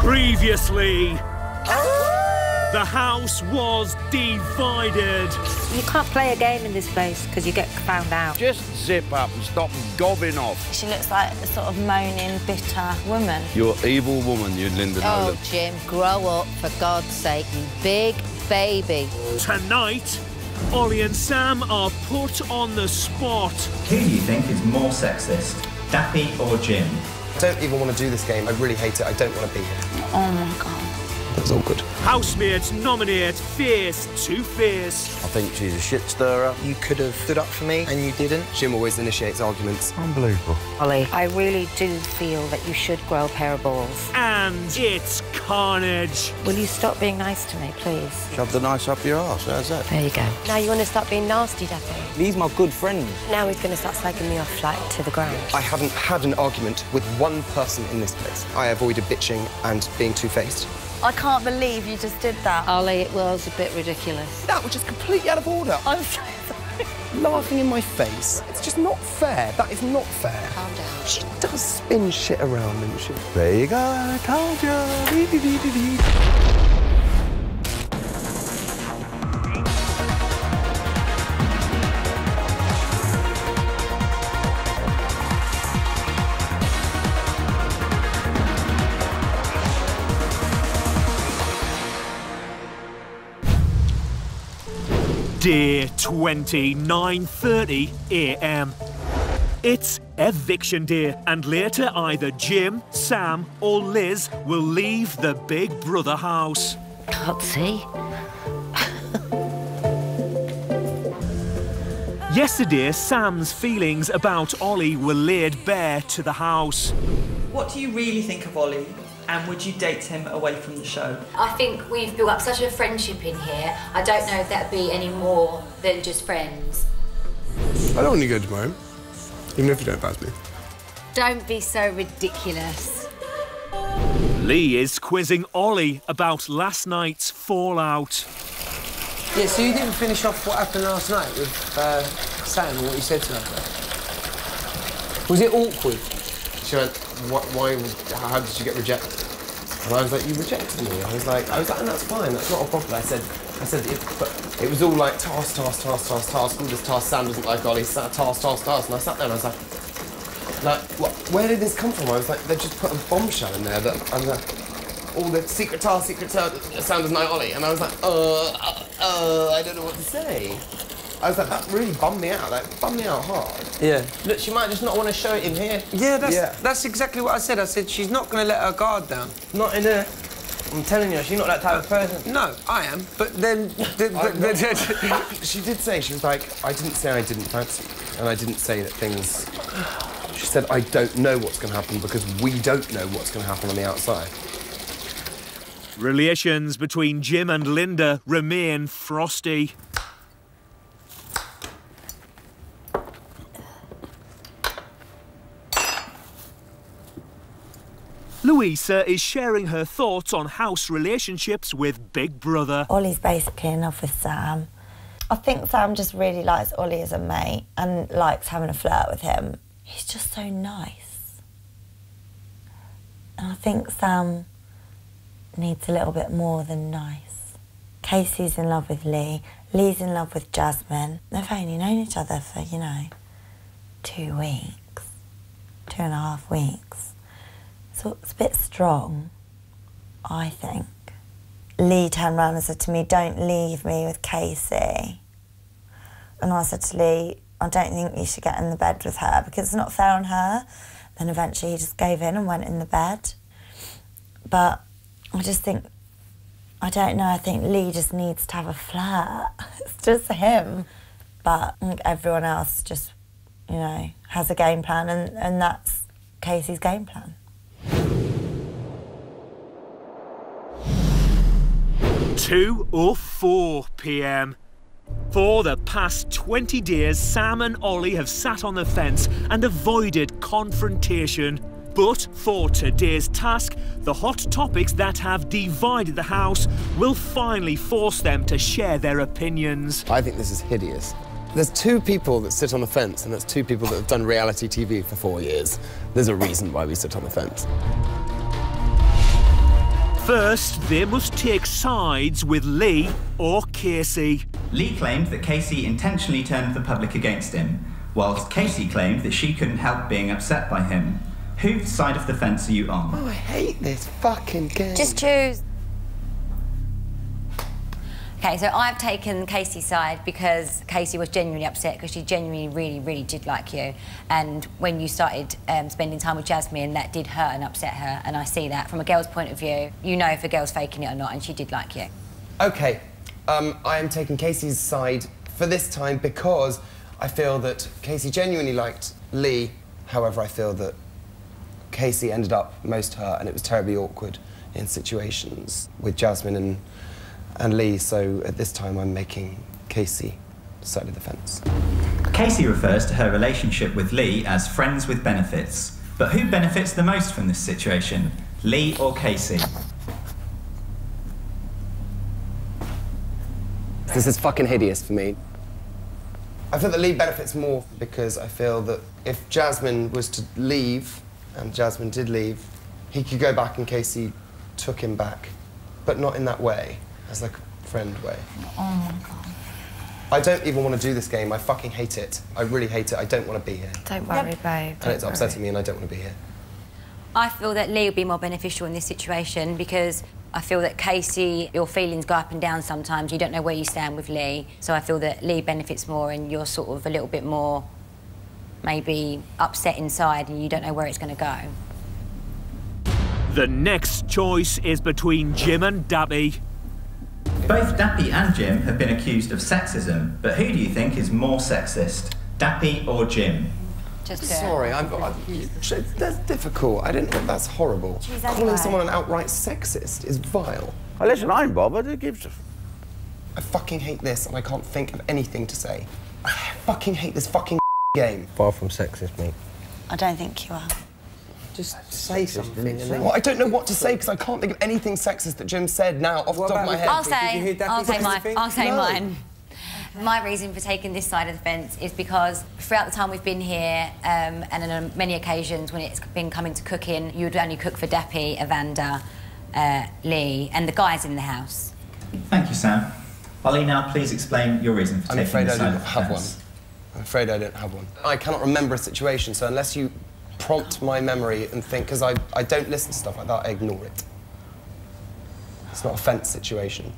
Previously, the house was divided. You can't play a game in this place because you get found out. Just zip up and stop gobbing off. She looks like a sort of moaning, bitter woman. You're an evil woman, you Linda Nolan. Oh, Jim, grow up, for God's sake, you big baby. Tonight, Ollie and Sam are put on the spot. Who do you think is more sexist, Dappy or Jim? I don't even want to do this game. I really hate it. I don't want to be here. Oh, my God. That's all good. Housemates nominate Fierce to Fierce. I think she's a shit stirrer. You could have stood up for me, and you didn't. Jim always initiates arguments. Unbelievable. Ollie, I really do feel that you should grow a pair of balls. And it's carnage. Will you stop being nice to me, please? Shove the knife up your arse, how's that? There you go. Now you want to start being nasty, Dappy? He's my good friend. Now he's going to start slagging me off, like, to the ground. I haven't had an argument with one person in this place. I avoided bitching and being two-faced. I can't believe you just did that. Ollie, it was a bit ridiculous. That was just completely out of order. I'm so sorry. Laughing in my face. It's just not fair. That is not fair. Calm down. She does spin shit around, doesn't she? There you go, I told you. Dee, dee, dee, dee, dee. Day 20, 9:30 a.m. It's eviction day, and later either Jim, Sam or Liz will leave the Big Brother house. Can't see. Yesterday, Sam's feelings about Ollie were laid bare to the house. What do you really think of Ollie? And would you date him away from the show? I think we've built up such a friendship in here. I don't know if that'd be any more than just friends. I don't want you to go tomorrow, even if you don't pass me. Don't be so ridiculous. Lee is quizzing Ollie about last night's fallout. Yeah, so you didn't finish off what happened last night with Sam and what you said to her? Was it awkward? She went, how did you get rejected? And I was like, you rejected me. I was like, and that's fine, that's not a problem. I said, but it was all like task, all this task, Sam doesn't like Ollie, task. And I sat there and I was like, what, where did this come from? I was like, they just put a bombshell in there that I'm like, all the secret task, Sam doesn't like Ollie. And I was like, I don't know what to say. I was like, that really bummed me out, hard. Yeah. Look, she might just not want to show it in here. Yeah, that's exactly what I said. I said she's not going to let her guard down. Not in here. I'm telling you, she's not that type of person. No, I am, but then... She did say, she was like, I didn't say I didn't fancy you, and I didn't say that things... She said, I don't know what's going to happen because we don't know what's going to happen on the outside. Relations between Jim and Linda remain frosty. Louisa is sharing her thoughts on house relationships with Big Brother. Ollie's basically in love with Sam. I think Sam just really likes Ollie as a mate and likes having a flirt with him. He's just so nice. And I think Sam needs a little bit more than nice. Casey's in love with Lee. Lee's in love with Jasmine. They've only known each other for, 2 weeks, 2.5 weeks. So it's a bit strong, I think. Lee turned around and said to me, don't leave me with Casey. And I said to Lee, I don't think you should get in the bed with her because it's not fair on her. Then eventually he just gave in and went in the bed. But I just think, I don't know, I think Lee just needs to have a flirt. It's just him. But I think everyone else just, has a game plan and that's Casey's game plan. 2:04 p.m. For the past 20 days, Sam and Ollie have sat on the fence and avoided confrontation. But for today's task, the hot topics that have divided the house will finally force them to share their opinions. I think this is hideous. There's 2 people that sit on the fence, and there's 2 people that have done reality TV for 4 years. There's a reason why we sit on the fence. First, they must take sides with Lee or Casey. Lee claimed that Casey intentionally turned the public against him, whilst Casey claimed that she couldn't help being upset by him. Whose side of the fence are you on? Oh, I hate this fucking game. Just choose. Okay, so I've taken Casey's side because Casey was genuinely upset because she genuinely really did like you. And when you started spending time with Jasmine, that did hurt and upset her. And I see that from a girl's point of view. You know if a girl's faking it or not, and she did like you. OK, I am taking Casey's side for this time because I feel that Casey genuinely liked Lee. However, I feel that Casey ended up most hurt and it was terribly awkward in situations with Jasmine and Lee, so at this time I'm making Casey side of the fence. Casey refers to her relationship with Lee as friends with benefits. But who benefits the most from this situation, Lee or Casey? This is fucking hideous for me. I feel that Lee benefits more because I feel that if Jasmine was to leave, and Jasmine did leave, he could go back and Casey took him back, but not in that way. As like a friend way. Oh my God. I don't even want to do this game. I fucking hate it. I really hate it. I don't want to be here. Don't worry, babe. And it's upsetting me and I don't want to be here. I feel that Lee would be more beneficial in this situation because I feel that Casey, your feelings go up and down sometimes. You don't know where you stand with Lee. So I feel that Lee benefits more and you're sort of a little bit more maybe upset inside and you don't know where it's going to go. The next choice is between Jim and Dappy. Both Dappy and Jim have been accused of sexism, but who do you think is more sexist, Dappy or Jim? Sorry, that's difficult. I didn't know that's horrible. Calling someone an outright sexist is vile. Oh, listen, I ain't bothered. Who gives a... I fucking hate this and I can't think of anything to say. I fucking hate this fucking game. Far from sexist, mate. I don't think you are. Just say something. And then... Well, I don't know what to say because I can't think of anything sexist that Jim said now off the top of my head. I'll say mine. My reason for taking this side of the fence is because throughout the time we've been here, and on many occasions when it's been coming to cooking, you would only cook for Dappy, Evander, Lee, and the guys in the house. Thank you, Sam. Ollie, now please explain your reason for taking this side of the fence. I'm afraid I don't have one. I cannot remember a situation, so unless you prompt my memory and think, because I don't listen to stuff like that, I ignore it. It's not a fence situation.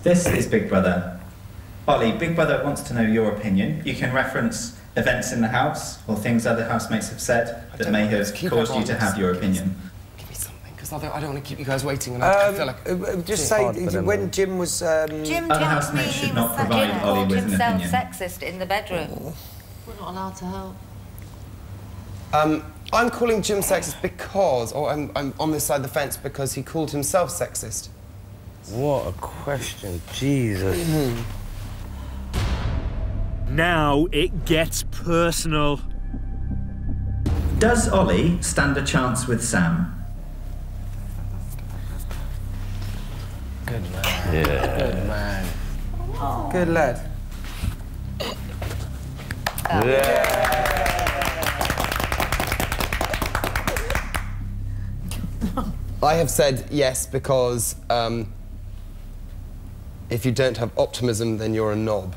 This is Big Brother. Ollie, Big Brother wants to know your opinion. You can reference events in the house or things other housemates have said that may have caused you to have your opinion. Give me something, because I don't want to keep you guys waiting. And I feel like just say when Jim was. Jim other housemates should not provide Ollie with an opinion. Sexist in the bedroom. We're not allowed to help. I'm calling Jim sexist because, or I'm on this side of the fence because he called himself sexist. What a question, Jesus. Now it gets personal. Does Ollie stand a chance with Sam? Good man. Yeah. Good man. Oh. Good lad. Yeah. I have said yes because if you don't have optimism, then you're a knob.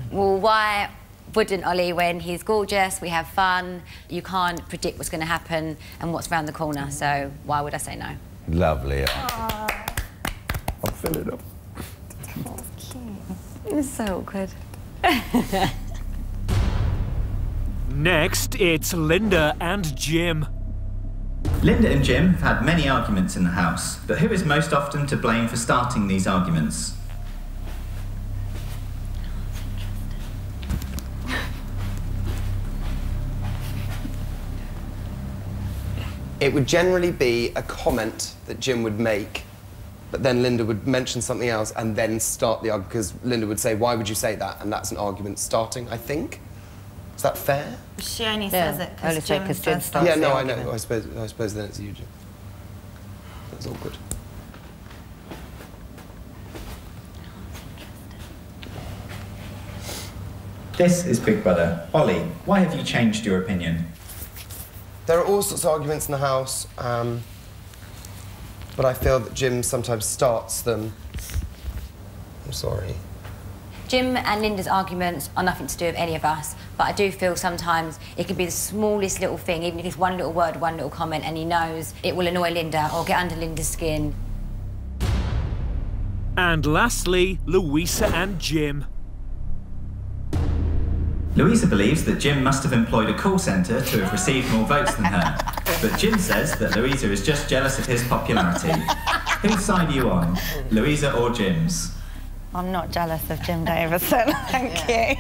Well, why wouldn't Ollie when he's gorgeous, we have fun, you can't predict what's going to happen and what's around the corner, so why would I say no? Lovely. I'm filling up. Oh, cute. It's so awkward. Next, it's Linda and Jim. Linda and Jim have had many arguments in the house, but who is most often to blame for starting these arguments? It would generally be a comment that Jim would make, but then Linda would mention something else and then start the argument, because Linda would say, why would you say that? And that's an argument starting, I think. Is that fair? She only says it because Jim starts Yeah, no, the I know. argument. I suppose then it's you, Jim. That's awkward. This is Big Brother. Ollie, why have you changed your opinion? There are all sorts of arguments in the house, but I feel that Jim sometimes starts them. I'm sorry. Jim and Linda's arguments are nothing to do with any of us, but I do feel sometimes it can be the smallest little thing, even if it's one little word, one little comment, and he knows it will annoy Linda or get under Linda's skin. And lastly, Louisa and Jim. Louisa believes that Jim must have employed a call centre to have received more votes than her. But Jim says that Louisa is just jealous of his popularity. Whose side are you on, Louisa or Jim's? I'm not jealous of Jim Davison, thank you.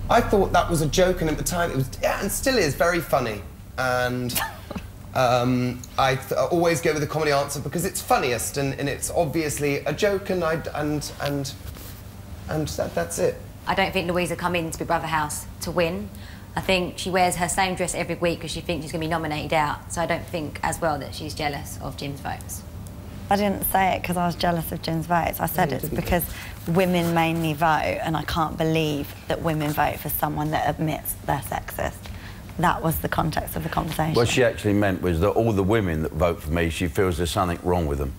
I thought that was a joke, and at the time it was, yeah, and still is, very funny. And I always go with the comedy answer because it's funniest, and it's obviously a joke, and that's it. I don't think Louisa come into Big Brother House to win. I think she wears her same dress every week because she thinks she's going to be nominated out. So I don't think as well that she's jealous of Jim's votes. I didn't say it because I was jealous of Jim's votes. I said it's because women mainly vote, and I can't believe that women vote for someone that admits they're sexist. That was the context of the conversation. What she actually meant was that all the women that vote for me, she feels there's something wrong with them.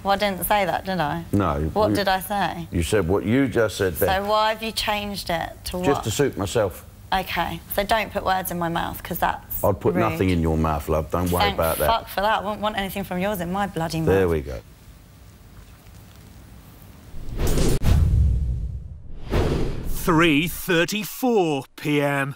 Well, I didn't say that, did I? No. What did I say? You said what you just said there. So why have you changed it to what? Just to suit myself. OK, so don't put words in my mouth, because that's I'd put rude. nothing in your mouth, love. Don't worry Thank about that. fuck for that. I wouldn't want anything from yours in my bloody mouth. There we go. 3:34 p.m.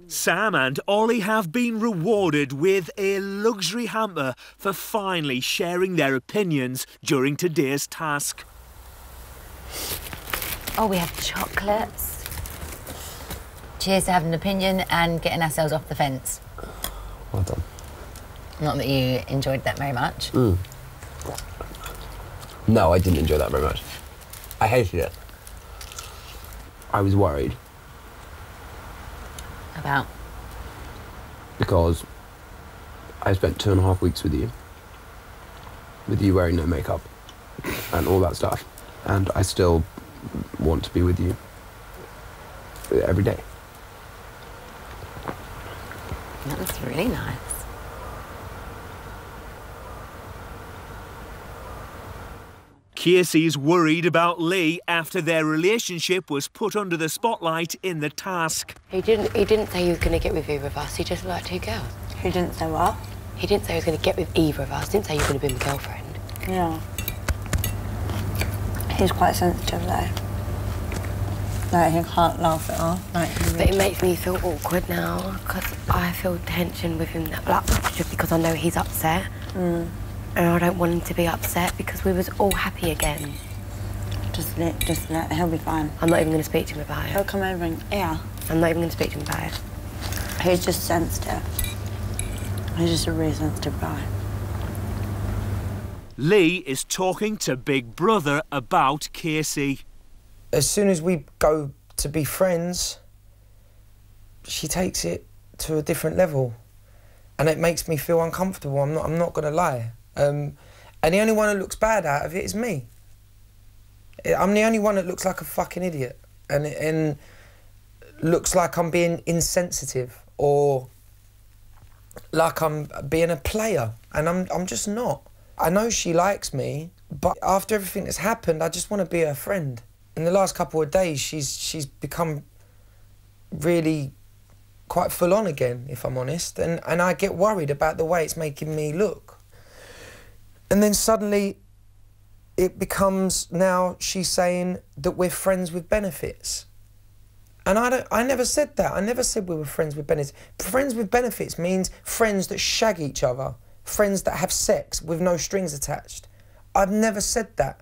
Sam and Ollie have been rewarded with a luxury hamper for finally sharing their opinions during today's task. Oh, we have chocolates. Cheers to having an opinion and getting ourselves off the fence. Well done. Not that you enjoyed that very much. No, I didn't enjoy that very much. I hated it. I was worried. About? Because I spent 2.5 weeks with you wearing no makeup and all that stuff, and I still want to be with you every day. That's really nice. Casey's worried about Lee after their relationship was put under the spotlight in the task. He didn't say he was going to get with either of us. He just liked two girls. He didn't say what? He didn't say he was going to get with either of us. He didn't say he was going to be my girlfriend. Yeah. He's quite sensitive, though. Like, he can't laugh it off. Like, but it makes me feel awkward now, because I feel tension with him, like, just because I know he's upset. And I don't want him to be upset, because we was all happy again. Just let, he'll be fine. I'm not even going to speak to him about it. He'll come over and, yeah. I'm not even going to speak to him about it. He's just sensitive. He's just a really sensitive guy. Lee is talking to Big Brother about Casey. As soon as we go to be friends, she takes it to a different level, and it makes me feel uncomfortable. I'm not going to lie. And the only one who looks bad out of it is me. I'm the only one that looks like a fucking idiot, and looks like I'm being insensitive or like I'm being a player, and I'm just not. I know she likes me, but after everything that's happened, I just want to be her friend. In the last couple of days, she's become really quite full on again, if I'm honest, and I get worried about the way it's making me look. And then suddenly it becomes, now she's saying that we're friends with benefits. And I never said that. I never said we were friends with benefits. Friends with benefits means friends that shag each other, friends that have sex with no strings attached. I've never said that.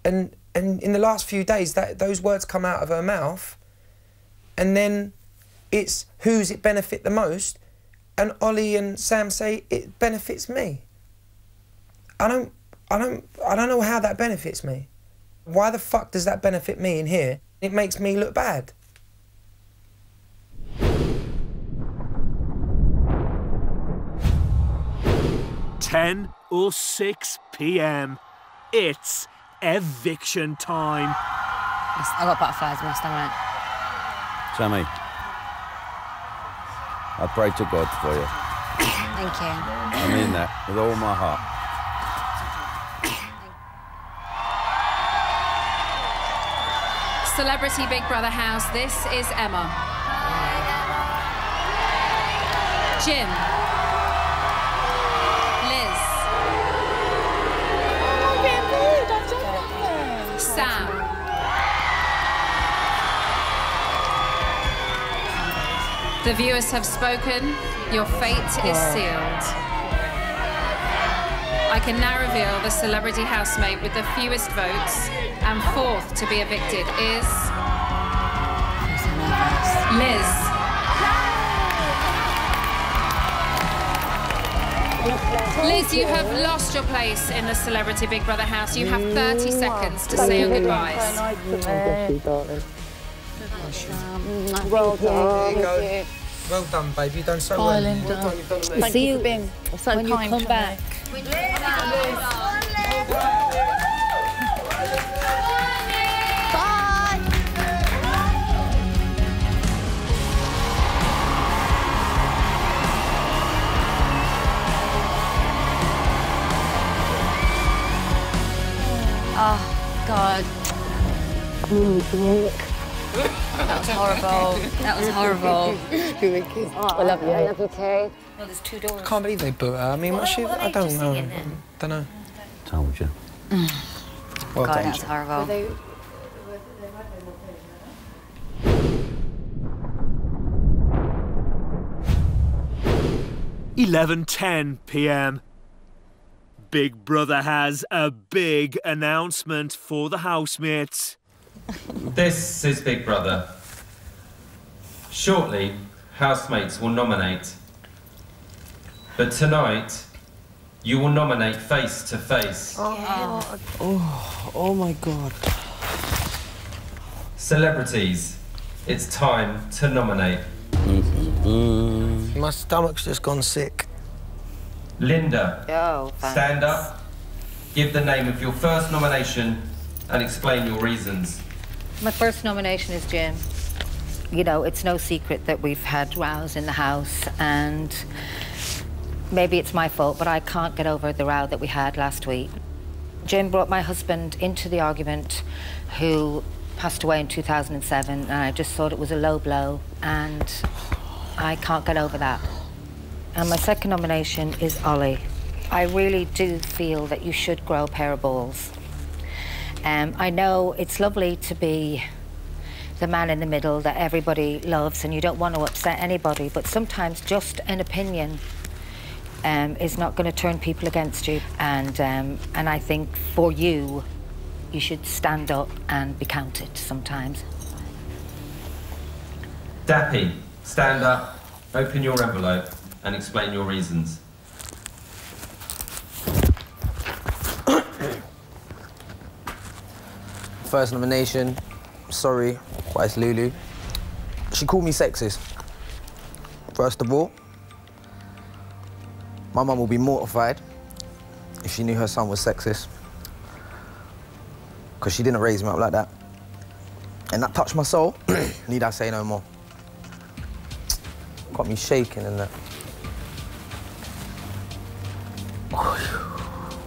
And in the last few days, those words come out of her mouth, and then it's who's it benefit the most, and Ollie and Sam say it benefits me. I don't know how that benefits me. Why the fuck does that benefit me in here? It makes me look bad. 10:06 p.m. It's eviction time. I got butterflies in my stomach. Sammy, I pray to God for you. Thank you. I mean that with all my heart. Celebrity Big Brother house, this is Emma. Jim. Liz. Sam. The viewers have spoken. Your fate is sealed. I can now reveal the celebrity housemate with the fewest votes, and fourth to be evicted is... Liz. Liz, you have lost your place in the Celebrity Big Brother house. You have 30 seconds to say your goodbyes. Well done. Well done, babe. You've done so well. Linda. Well done. You've done amazing. Thank you for being so when kind. You come back. Oh, God. That was horrible. That was horrible. I love you. I love you too. Well, there's 2 doors. I can't believe they put her. I mean, what I don't know. Don't know. Told you. Well God, done. that was horrible. 11:10 p.m. Big Brother has a big announcement for the housemates. This is Big Brother. Shortly, housemates will nominate. But tonight, you will nominate face to face. Oh my God. Celebrities, it's time to nominate. My stomach's just gone sick. Linda, thanks. stand up, give the name of your first nomination and explain your reasons. My first nomination is Jim. You know, it's no secret that we've had rows in the house, and maybe it's my fault, but I can't get over the row that we had last week. Jim brought my husband into the argument, who passed away in 2007, and I just thought it was a low blow, and I can't get over that. And my second nomination is Ollie. I really do feel that you should grow a pair of balls. I know it's lovely to be the man in the middle that everybody loves and you don't want to upset anybody, but sometimes just an opinion is not going to turn people against you. And I think for you, you should stand up and be counted sometimes. Dappy, stand up, open your envelope and explain your reasons. First nomination, sorry, but it's Lulu. She called me sexist. First of all, my mum will be mortified if she knew her son was sexist, because she didn't raise me up like that. And that touched my soul. Need I say no more? Got me shaking and that.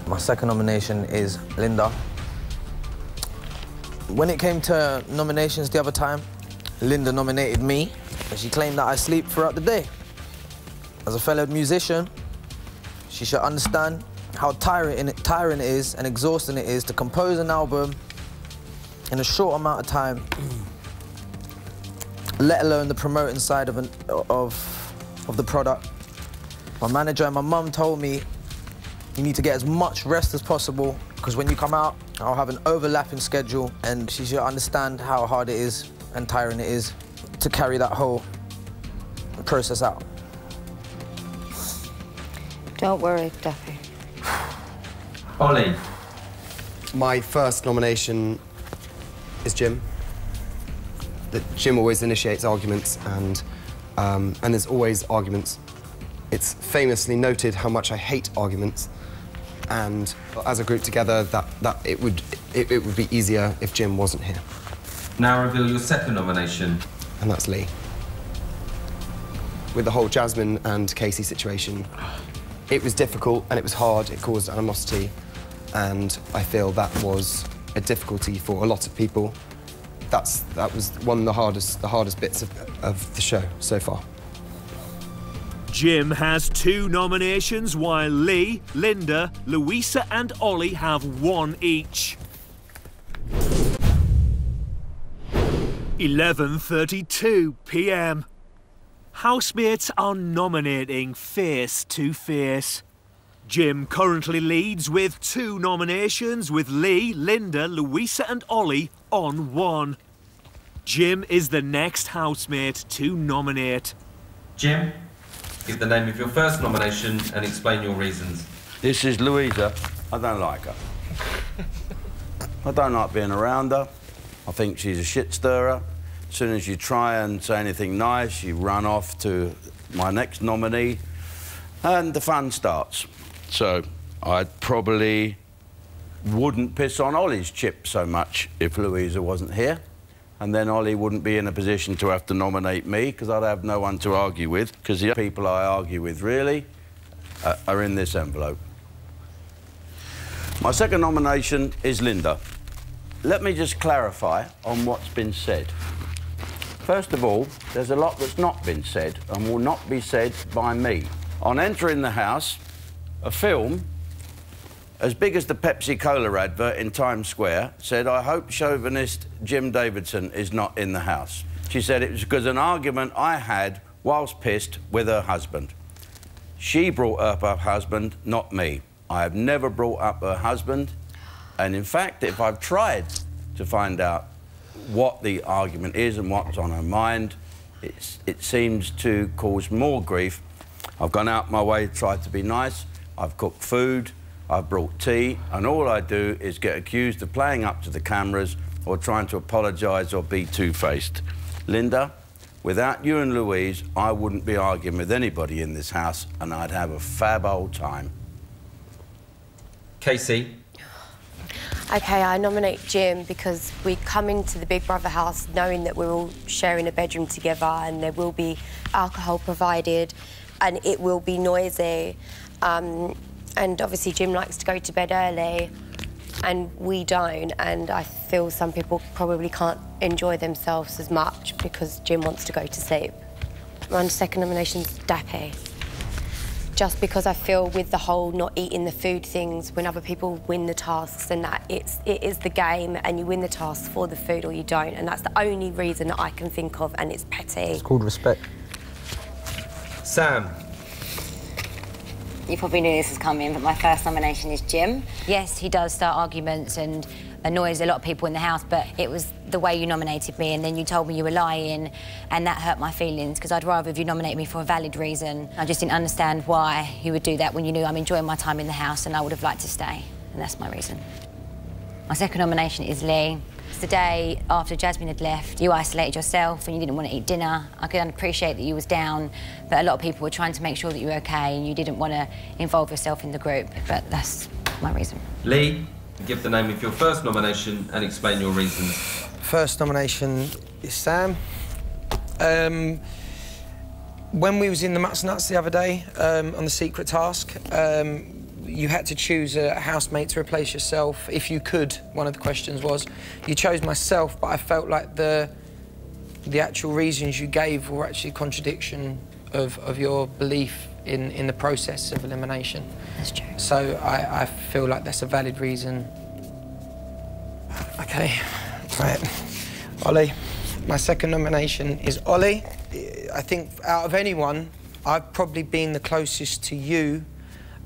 My second nomination is Linda. When it came to nominations the other time, Linda nominated me, and she claimed that I sleep throughout the day. As a fellow musician, she should understand how tiring it is and exhausting it is to compose an album in a short amount of time, let alone the promoting side of the product. My manager and my mum told me you need to get as much rest as possible, because when you come out, I'll have an overlapping schedule, and she should understand how hard it is and tiring it is to carry that whole process out. Don't worry, Duffy. Ollie. My first nomination is Jim. That Jim always initiates arguments, and there's always arguments. It's famously noted how much I hate arguments, and as a group together, that it would be easier if Jim wasn't here. Now reveal your second nomination. And that's Lee. With the whole Jasmine and Casey situation, it was difficult and it was hard. It caused animosity, and I feel that was a difficulty for a lot of people. That was one of the hardest bits of the show so far. Jim has 2 nominations, while Lee, Linda, Louisa and Ollie have 1 each. 11:32 p.m. Housemates are nominating face to face. Jim currently leads with 2 nominations, with Lee, Linda, Louisa and Ollie on 1. Jim is the next housemate to nominate. Jim, give the name of your first nomination and explain your reasons. This is Louisa. I don't like her. I don't like being around her. I think she's a shit stirrer. As soon as you try and say anything nice, you run off to my next nominee, and the fun starts. So I probably wouldn't piss on Ollie's chip so much if Louisa wasn't here, and then Ollie wouldn't be in a position to have to nominate me, because I'd have no one to argue with, because the people I argue with, really, are in this envelope. My second nomination is Linda. Let me just clarify on what's been said. First of all, there's a lot that's not been said and will not be said by me. On entering the house, a film as big as the Pepsi-Cola advert in Times Square said, "I hope chauvinist Jim Davidson is not in the house." She said it was because an argument I had whilst pissed with her husband. She brought up her husband, not me. I have never brought up her husband, and in fact, if I've tried to find out what the argument is and what's on her mind, it seems to cause more grief. I've gone out my way to try to be nice. I've cooked food, I've brought tea, and all I do is get accused of playing up to the cameras or trying to apologise or be two-faced. Linda, without you and Louise, I wouldn't be arguing with anybody in this house, and I'd have a fab old time. Casey. OK, I nominate Jim because we come into the Big Brother house knowing that we're all sharing a bedroom together and there will be alcohol provided and it will be noisy. And obviously Jim likes to go to bed early and we don't, and I feel some people probably can't enjoy themselves as much because Jim wants to go to sleep. My second nomination is Dappy. Just because I feel with the whole not eating the food things, when other people win the tasks and that, it is the game and you win the tasks for the food or you don't, and that's the only reason that I can think of, and it's petty. It's called respect. Sam. You probably knew this was coming, but my first nomination is Jim. Yes, he does start arguments and annoys a lot of people in the house, but it was the way you nominated me and then you told me you were lying, and that hurt my feelings because I'd rather if you nominate me for a valid reason. I just didn't understand why you would do that when you knew I'm enjoying my time in the house and I would have liked to stay, and that's my reason. My second nomination is Lee. It's the day after Jasmine had left. You isolated yourself and you didn't want to eat dinner. I could appreciate that you was down, but a lot of people were trying to make sure that you were okay and you didn't want to involve yourself in the group, but that's my reason. Lee, give the name of your first nomination and explain your reasons. First nomination is Sam. When we was in the Mutts Nuts the other day on the secret task, you had to choose a housemate to replace yourself if you could. One of the questions was. You chose myself, but I felt like the actual reasons you gave were actually a contradiction of your belief in the process of elimination. That's true. So I feel like that's a valid reason. OK, right. Ollie. My second nomination is Ollie. I think out of anyone, I've probably been the closest to you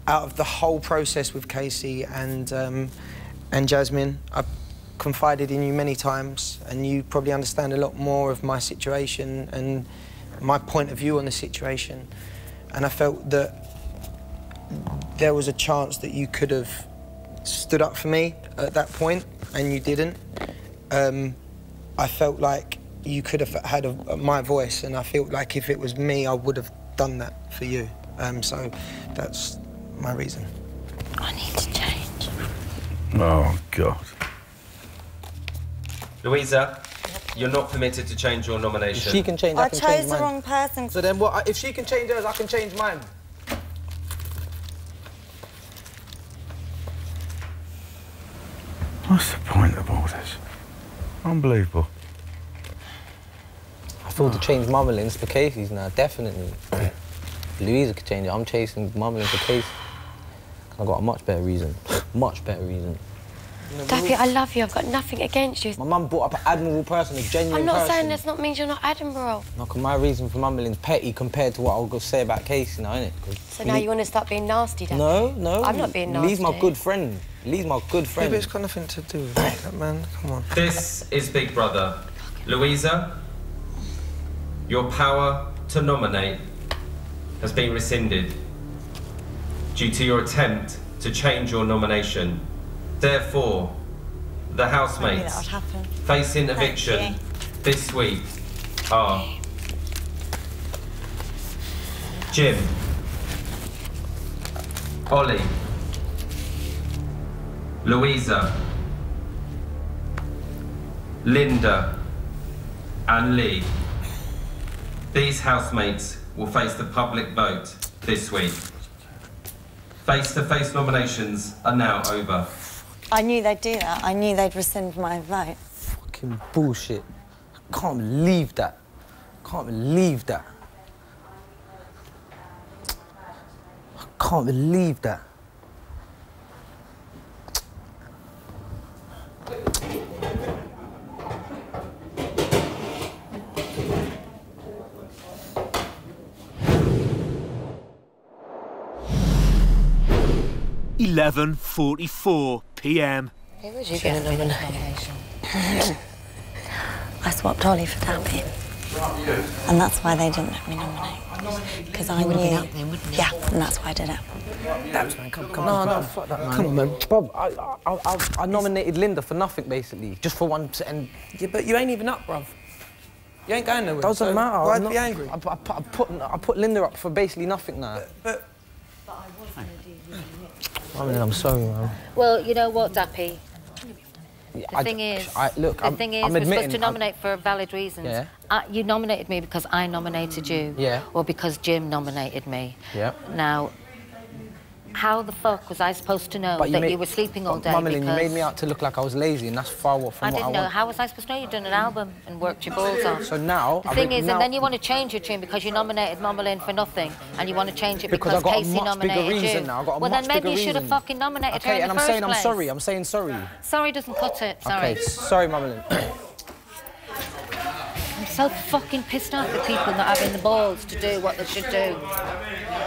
out of the whole process with Casey and Jasmine. I've confided in you many times, and you probably understand a lot more of my situation and my point of view on the situation. And I felt that there was a chance that you could have stood up for me at that point, and you didn't. I felt like you could have had my voice, and I felt like if it was me, I would have done that for you. So that's my reason. I need to change. Oh, God. Louisa. Yep. you're not permitted to change your nomination. If she can change, I can change mine. I chose the wrong person. So then what? If she can change hers, I can change mine. What's the point of all this? Unbelievable. I feel to change Mummerlin's for Casey's now, definitely. Louisa could change it. I'm chasing Mummerlin for Casey. I've got a much better reason. Much better reason. Daffy, I love you. I've got nothing against you. My mum brought up an admirable person, a genuine person. I'm not saying that's not means you're not admirable. No, cause my reason for Mummerlin's petty compared to what I'll go say about Casey now, innit? So now you want to start being nasty, Daffy? No. I'm not being nasty. Lee's my good friend. Lee's my good friend. Yeah, but it's got nothing to do with that, man. Come on. This is Big Brother. Louisa, your power to nominate has been rescinded due to your attempt to change your nomination. Therefore, the housemates facing eviction this week are Jim, Ollie, Louisa, Linda and Lee. These housemates will face the public vote this week. Face-to-face nominations are now over. I knew they'd do that. I knew they'd rescind my vote. Fucking bullshit. I can't believe that. I can't believe that. I can't believe that. .11:44 p.m. Who was you going to nominate? I swapped Ollie for Dappy. And that's why they didn't let me nominate. Because I knew... would have been up then, wouldn't you? Yeah, and that's why I did it. Daps, man, come on. No, fuck that, man. Come on, man. Bob, I nominated Linda for nothing, basically. Just for one... And yeah, but you ain't even up, bruv. You ain't going nowhere. Doesn't matter. Why'd be angry? I put Linda up for basically nothing now. But I mean, I'm sorry, man. Well, you know what, Dappy? The thing is, we're supposed to nominate for valid reasons. Yeah. You nominated me because I nominated you. Yeah. Or because Jim nominated me. Yeah. Now, how the fuck was I supposed to know that you were sleeping all day? Mummerlin, you made me out to look like I was lazy, and that's far from what I want. I didn't know. How was I supposed to know you'd done an album and worked your balls off? So now... The thing is, and then you want to change your tune because you nominated Mummerlin for nothing, and you want to change it because Casey nominated you. Now. I've got a well, then maybe you should have fucking nominated her in the first place. I'm sorry. I'm saying sorry. Sorry doesn't cut it. Sorry. Okay, sorry, Mummerlin. I'm so fucking pissed off at people not having the balls to do what they should do.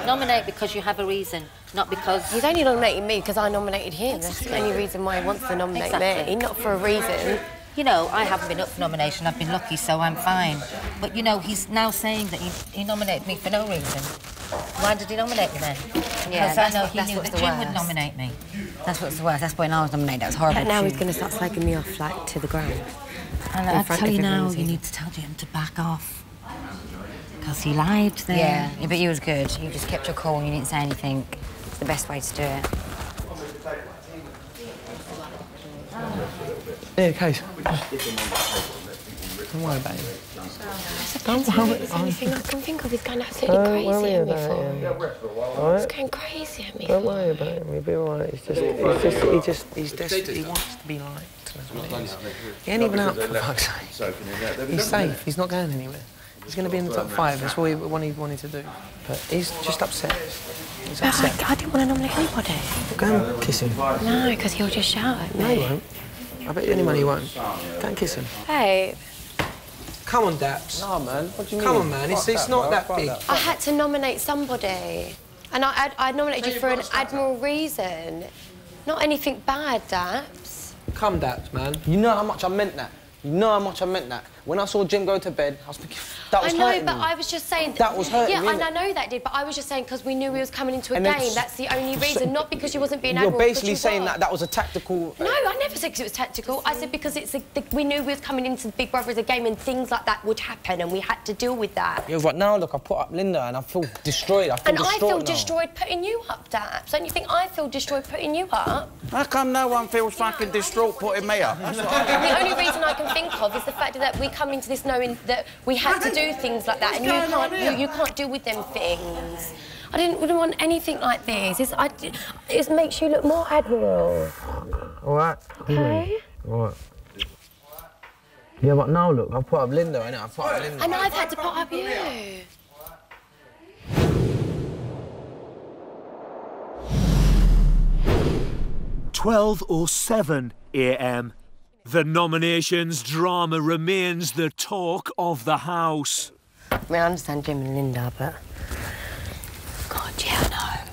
Nominate because you have a reason, not because... He's only nominating me because I nominated him. Exactly. That's the only reason why he wants to nominate me, not for a reason. You know, I haven't been up for nomination. I've been lucky, so I'm fine. But, you know, he's now saying that he nominated me for no reason. Why did he nominate me then? Yeah, because I know he knew that Jim would nominate me. That's what's the worst. That's when I was nominated. That was horrible. But now he's going to start slagging me off, like, to the ground. And I tell you now, you need to tell Jim to back off. Because he lied there. Yeah, but you was good. You just kept your cool and you didn't say anything. It's the best way to do it. Yeah, Case. Don't worry about it. Don't worry. There's anything I can think of. He's going absolutely crazy at me for. He's going crazy at me. Don't worry about him. He'll be alright. He's desperate. He wants to be liked. He ain't even out for fuck's sake. He's safe. He's not going anywhere. He's going to be in the top 5. That's what he wanted to do. But he's just upset. He's upset. I didn't want to nominate anybody. Go and kiss him. No, because he'll just shout at me. No, he won't. I bet you any money he won't. Go and kiss him. Hey. Come on, Daps. No, man. What do you mean? Come on, man. It's not that big. I had to nominate somebody. And I nominated you for an admirable reason. Not anything bad, Daps. Come, Daps, man. You know how much I meant that. You know how much I meant that. When I saw Jim go to bed, I was thinking, that was hurting me. I know, but I was just saying... That was hurting me, Yeah, and I know that did, but I was just saying because we knew we was coming into a game, that's the only reason, not because you wasn't being admirable. You're basically saying that was a tactical... No, I never said it was tactical. I said because we knew we was coming into Big Brother as a game and things like that would happen and we had to deal with that. Yeah, but now, look, I put up Linda and I feel destroyed. I feel destroyed putting you up, Daps. Don't you think I feel destroyed putting you up? How come no one feels fucking distraught putting me up? The only reason I can think of is the fact that we we come into this knowing that we had to do things like that, and you can't deal with them things. I wouldn't want anything like this. It makes you look more admirable. All right. Okay. All right. Yeah, but now look, I've put up Linda, innit? I've put up Linda. And I've had to put up you. 12:07 a.m. The nominations drama remains the talk of the house. I mean, I understand Jim and Linda, but... God, yeah, I know.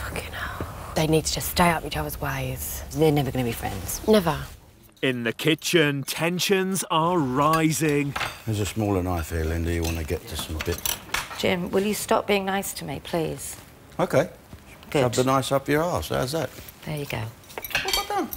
Fucking hell. They need to just stay up each other's ways. They're never going to be friends. Never. In the kitchen, tensions are rising. There's a smaller knife here, Linda. You want to get to some bit. Jim, will you stop being nice to me, please? OK. Good. Shove the knife up your arse. How's that? There you go. What have I done?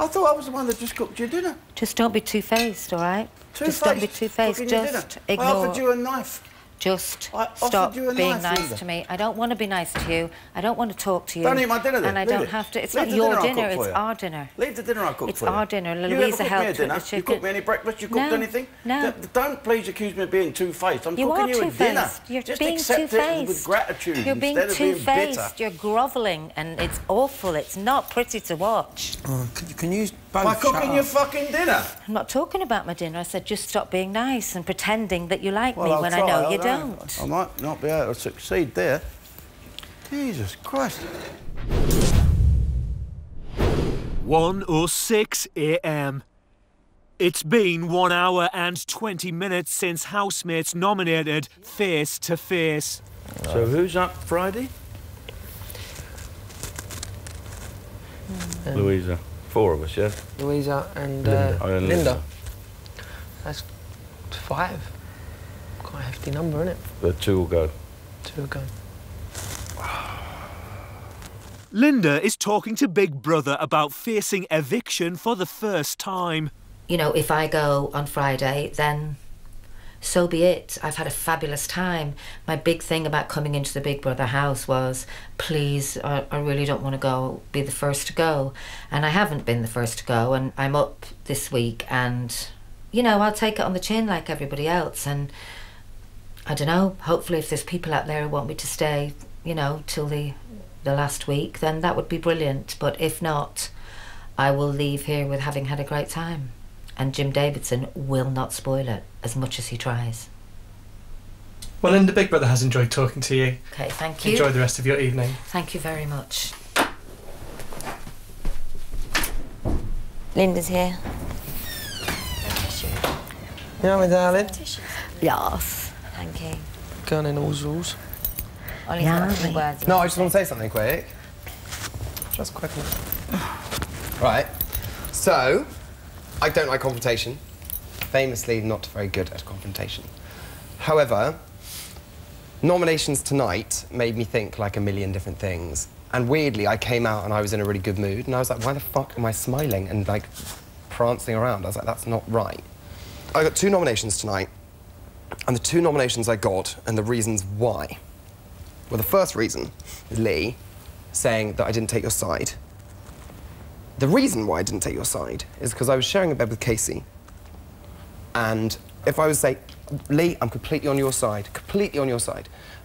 I thought I was the one that just cooked your dinner. Just don't be two-faced, all right? Two-faced? Just don't be two-faced. Cooking your Just dinner? ignore... I offered you a knife. Just offered stop you a being knife, nice Linda. to me. I don't want to be nice to you. I don't want to talk to you. Don't eat my dinner then. And I Leave don't it. have to. It's Leave not the your dinner I dinner, cooked for it's you. our dinner. Leave the dinner I cooked It's for you. our dinner. You ever Louisa cooked me a helped with dinner? the chicken. You cooked me any breakfast? You cooked No, anything? no. Don't please accuse me of being two-faced. I'm You cooking are you a dinner. two-faced. You're Just being accept it two-faced. with gratitude You're being instead of being bitter. two-faced. You're grovelling, and it's awful. It's not pretty to watch. Oh, can you both By shut cooking up? your fucking dinner. I'm not talking about my dinner. I said just stop being nice and pretending that you like me I'll when try, I know you know. don't. I might not be able to succeed there. Jesus Christ. 1:06 a.m. It's been 1 hour and 20 minutes since housemates nominated Face to Face. So who's up Friday? Louisa. 4 of us, yeah? Louisa and Linda. Oh, and Linda. That's 5. Quite a hefty number, isn't it? The 2 will go. 2 will go. Linda is talking to Big Brother about facing eviction for the first time. You know, if I go on Friday, then so be it. I've had a fabulous time. My big thing about coming into the Big Brother house was, please, I really don't want to be the first to go. And I haven't been the first to go, and I'm up this week, and, you know, I'll take it on the chin like everybody else. And I don't know, hopefully if there's people out there who want me to stay, you know, till the last week, then that would be brilliant. But if not, I will leave here with having had a great time. And Jim Davidson will not spoil it, as much as he tries. Well, Linda, Big Brother has enjoyed talking to you. Okay, thank you. Enjoy the rest of your evening. Thank you very much. Linda's here. You know me, darling? Yes. Thank you. Going in all's rules. Ollie's got a few words. No, I just want to say something quick. Just quickly. Right. So, I don't like confrontation. Famously not very good at confrontation. However, nominations tonight made me think like a million different things. And weirdly, I came out and I was in a really good mood, and I was like, why the fuck am I smiling and like prancing around? I was like, that's not right. I got 2 nominations tonight, and the 2 nominations I got and the reasons why. Well, the first reason is Lee saying that I didn't take your side. The reason why I didn't take your side is because I was sharing a bed with Casey, and if I was to say, Lee, I'm completely on your side,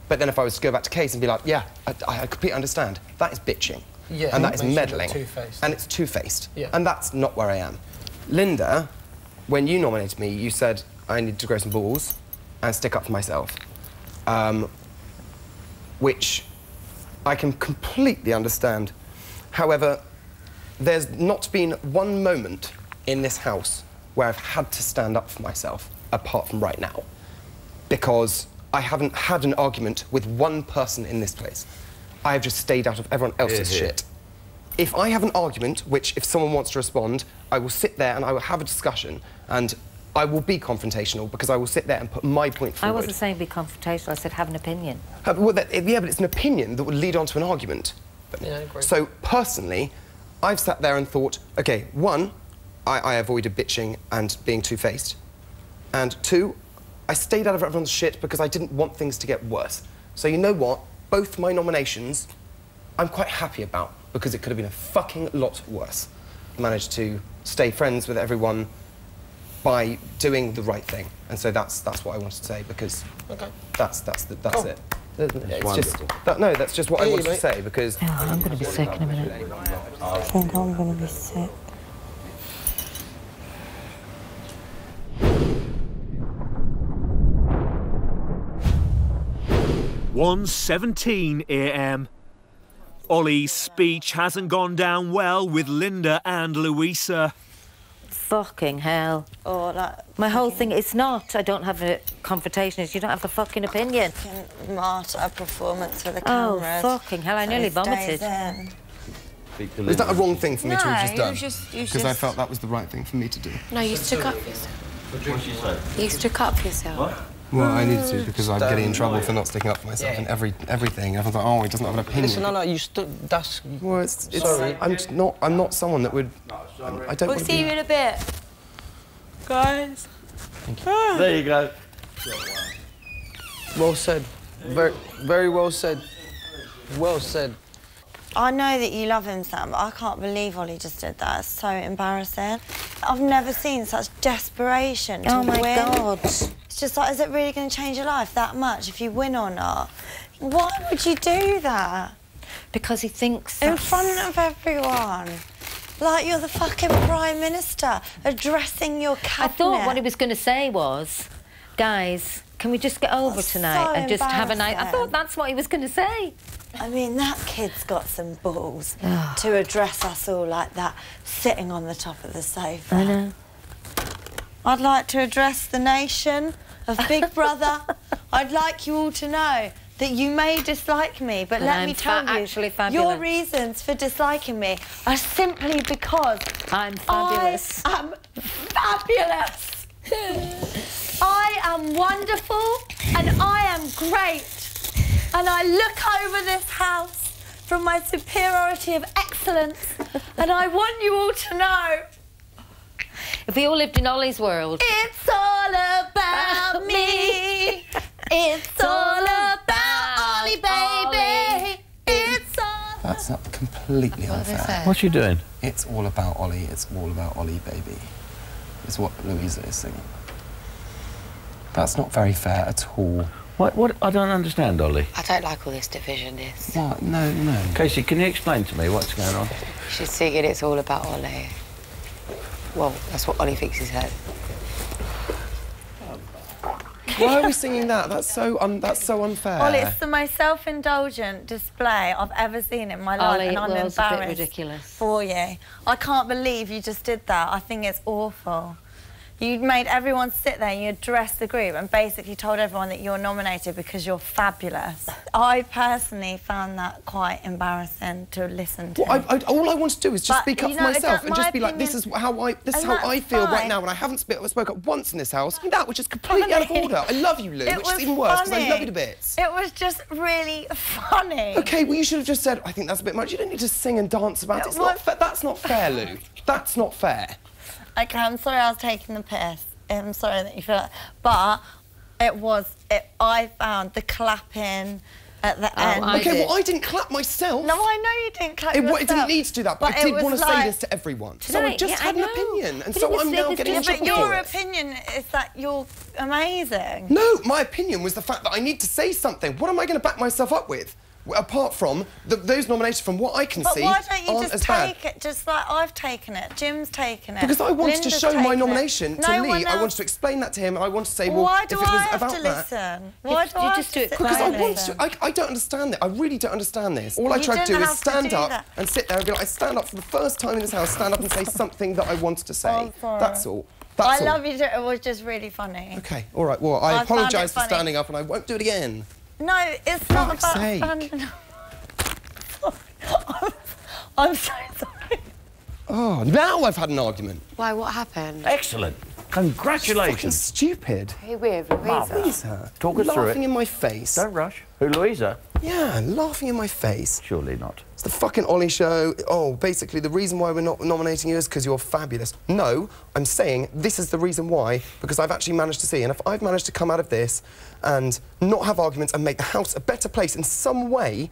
but then if I was to go back to Casey and be like, yeah, I completely understand, that is bitching. Yeah, and that is makes you look meddling. two-faced. And it's two-faced. Yeah. And that's not where I am. Linda, when you nominated me, you said I need to grow some balls and stick up for myself. Which I can completely understand. However, there's not been one moment in this house where I've had to stand up for myself, apart from right now, because I haven't had an argument with one person in this place. I have just stayed out of everyone else's shit. If I have an argument, which if someone wants to respond, I will sit there and I will have a discussion, and I will be confrontational because I will sit there and put my point forward. I wasn't saying be confrontational, I said have an opinion. Well, yeah, but it's an opinion that would lead on to an argument. Yeah, I agree. So, personally, I've sat there and thought, OK, 1, I avoided bitching and being two-faced, and 2, I stayed out of everyone's shit because I didn't want things to get worse. So you know what? Both my nominations, I'm quite happy about, because it could have been a fucking lot worse. I managed to stay friends with everyone by doing the right thing. And so that's what I wanted to say, because that's it. It's just that's just what I wanted to say, because I'm going to be sick in a minute. I think I'm going to be sick. (1:17 a.m). Ollie's speech hasn't gone down well with Linda and Louisa. Fucking hell. Oh, my whole thing, it's not, I don't have a confrontation, it's you don't have a fucking opinion. Martyr performance for the cameras. Oh, fucking hell, I nearly vomited. Is that a wrong thing for me to have just done? Because I felt that was the right thing for me to do. No, you stuck up for yourself. What did she say? You stuck up for yourself. What? Well, I needed to, because I'm getting in trouble for not sticking up for myself and everything. Everyone's like, oh, he doesn't have an opinion. Listen, no, you stood. That's. Well, sorry. I'm not someone that would. I don't. We'll see you in a bit, guys. There you go. Well said. Very, very well said. Well said. I know that you love him, Sam, but I can't believe Ollie just did that. It's so embarrassing. I've never seen such desperation to win. Oh, my God. It's just like, is it really going to change your life that much if you win or not? Why would you do that? Because he thinks in front of everyone. Like you're the fucking Prime Minister addressing your cabinet. I thought what he was going to say was, guys, can we just get over tonight and just have a night? I thought that's what he was going to say. I mean, that kid's got some balls to address us all like that, sitting on the top of the sofa. I know. I'd like to address the nation of Big Brother. I'd like you all to know that you may dislike me, but let me tell you, your reasons for disliking me are simply because I'm fabulous. I am fabulous. I am wonderful and I am great. And I look over this house from my superiority of excellence and I want you all to know. If we all lived in Ollie's world. It's all about me. It's all about Ollie, baby. It's all... That's not completely unfair. What's she doing? It's all about Ollie. It's all about Ollie, baby. It's what Louisa is singing. That's not very fair at all. What? I don't understand, Ollie. I don't like all this division, What? No. Casey, can you explain to me what's going on? She's singing It's All About Ollie. Well, that's what Ollie thinks he said. Why are we singing that? That's so unfair. Ollie, it's the most self-indulgent display I've ever seen in my life, Ollie, and I'm was a bit embarrassed ridiculous. for you. I can't believe you just did that. I think it's awful. You made everyone sit there and you addressed the group and basically told everyone that you're nominated because you're fabulous. I personally found that quite embarrassing to listen to. Well, all I want to do is just speak up for myself and just be like, this is how I feel right now, and I haven't spoke up once in this house. That was just completely out of order. I love you, Lou, which is even worse because I love you to bits. It was just really funny. OK, well, you should have just said, I think that's a bit much. You don't need to sing and dance about it. That's not fair, Lou. That's not fair. OK, I'm sorry I was taking the piss. I'm sorry that you feel that. But I found the clapping at the end. OK, well, I didn't clap myself. No, I know you didn't clap yourself. It didn't need to do that, but I did want to say this to everyone. So I just had an opinion, and so I'm now getting in trouble for it. But your opinion is that you're amazing. No, my opinion was the fact that I need to say something. What am I going to back myself up with? Apart from those nominations, from what I can see, why don't you aren't just as bad. take it, just like I've taken it, Jim's taken it. Because I wanted Linda's to show my taken nomination it. to No Lee. one else. I wanted to explain that to him, and I want to say, well, Why if do it was I have about to that... listen? Why do I just do it Because I want listen? to. I don't understand it. I really don't understand this. All I You tried to do didn't is have to stand do up that. and sit there and be like, I stand up for the first time in this house, stand up and say something that I wanted to say. Oh, sorry. That's all. I love you. It was just really funny. OK, all right. Well, I I found it apologise for funny. standing up, and I won't do it again. No, it's not Fuck's about sake. standing up. I'm so sorry. Oh, now I've had an argument. Why, what happened? Excellent. Congratulations. Fucking stupid. Who with? Louisa? Louisa. Talk us through it. Laughing in my face. Don't rush. Who, Louisa? Yeah, laughing in my face. Surely not. It's the fucking Ollie show. Oh, basically, the reason why we're not nominating you is because you're fabulous. No, I'm saying this is the reason why, because I've actually managed to see, and if I've managed to come out of this and not have arguments and make the house a better place in some way,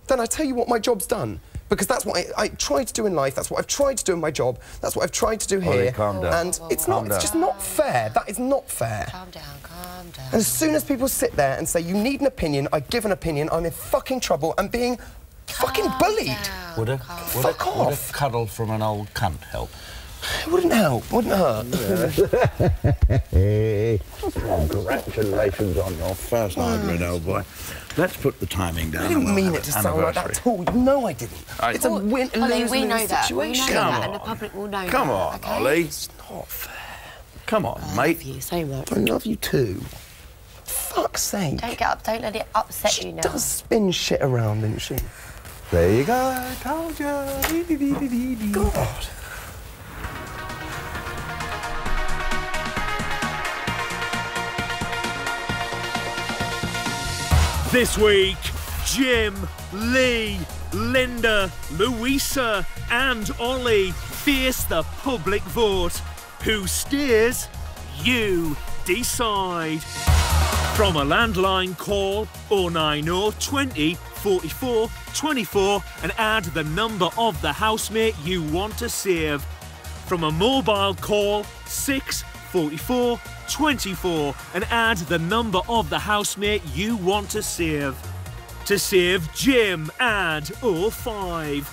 then I tell you what, my job's done. Because that's what I try to do in life, that's what I've tried to do in my job, that's what I've tried to do here. Ollie, calm down. And it's just not fair. That is not fair. Calm down, calm down. And as soon as people sit there and say, you need an opinion, I give an opinion, I'm in fucking trouble, I'm being fucking bullied. Would a cuddle from an old cunt help? It wouldn't help, wouldn't hurt. Congratulations on your first hybrid, old boy. Let's put the timing down. I didn't mean it to sound like that at all. You know I didn't. It's a win-lose-lose we know that. situation. We know that, and the public will know Come that. on, okay? Ollie. It's not fair. Come on, mate. I love you so much. I love you too. Fuck's sake. Don't get up. Don't let it upset you now. She does spin shit around, doesn't she? There you go. I told you. God. This week, Jim, Lee, Linda, Louisa and Ollie face the public vote. Who steers? You decide. From a landline, call 090 20 44 24 and add the number of the housemate you want to save. From a mobile, call 6 44 24 and add the number of the housemate you want to save. To save Jim, add 05.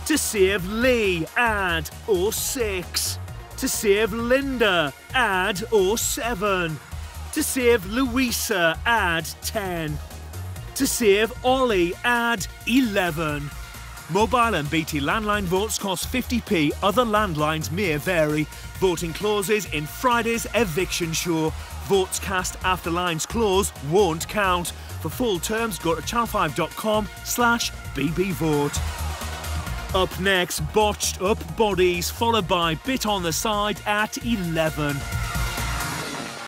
To save Lee, add 06. To save Linda, add 07. To save Louisa, add 10. To save Ollie, add 11. Mobile and BT landline votes cost 50p. Other landlines may vary. Voting closes in Friday's eviction show. Votes cast after lines close won't count. For full terms, go to channel5.com/bbvote. Up next, Botched Up Bodies, followed by Bit on the Side at 11.